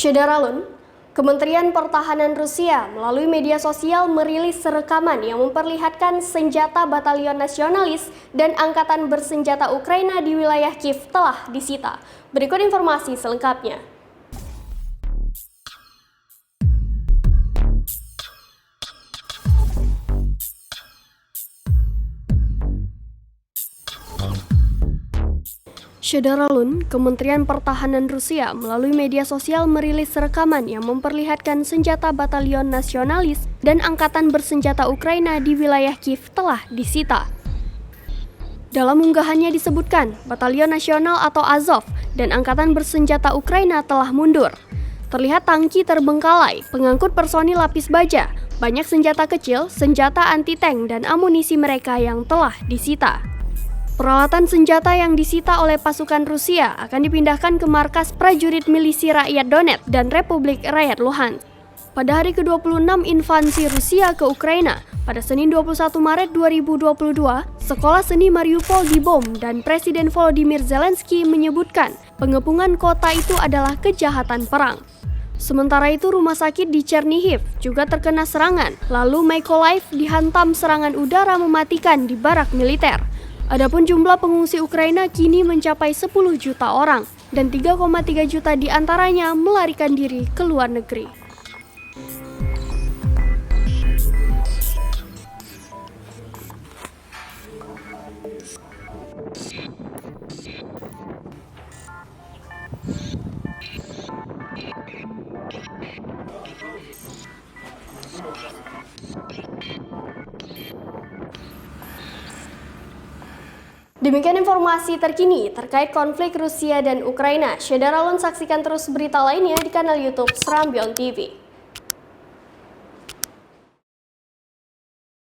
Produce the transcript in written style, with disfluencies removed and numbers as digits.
Syederalun, Kementerian Pertahanan Rusia melalui media sosial merilis rekaman yang memperlihatkan senjata batalion nasionalis dan angkatan bersenjata Ukraina di wilayah Kiev telah disita. Berikut informasi selengkapnya. Syederalun, Kementerian Pertahanan Rusia melalui media sosial merilis rekaman yang memperlihatkan senjata batalion nasionalis dan angkatan bersenjata Ukraina di wilayah Kiev telah disita. Dalam unggahannya disebutkan, Batalion Nasional atau Azov dan angkatan bersenjata Ukraina telah mundur. Terlihat tangki terbengkalai, pengangkut personil lapis baja, banyak senjata kecil, senjata anti-tank dan amunisi mereka yang telah disita. Peralatan senjata yang disita oleh pasukan Rusia akan dipindahkan ke markas prajurit milisi rakyat Donetsk dan Republik Rakyat Luhansk. Pada hari ke-26 invasi Rusia ke Ukraina, pada Senin 21 Maret 2022, sekolah seni Mariupol dibom dan Presiden Volodymyr Zelensky menyebutkan pengepungan kota itu adalah kejahatan perang. Sementara itu rumah sakit di Chernihiv juga terkena serangan, lalu Mykolaiv dihantam serangan udara mematikan di barak militer. Adapun jumlah pengungsi Ukraina kini mencapai 10 juta orang dan 3,3 juta diantaranya melarikan diri ke luar negeri. Demikian informasi terkini terkait konflik Rusia dan Ukraina. Syederalun, saksikan terus berita lainnya di kanal YouTube Serambion TV.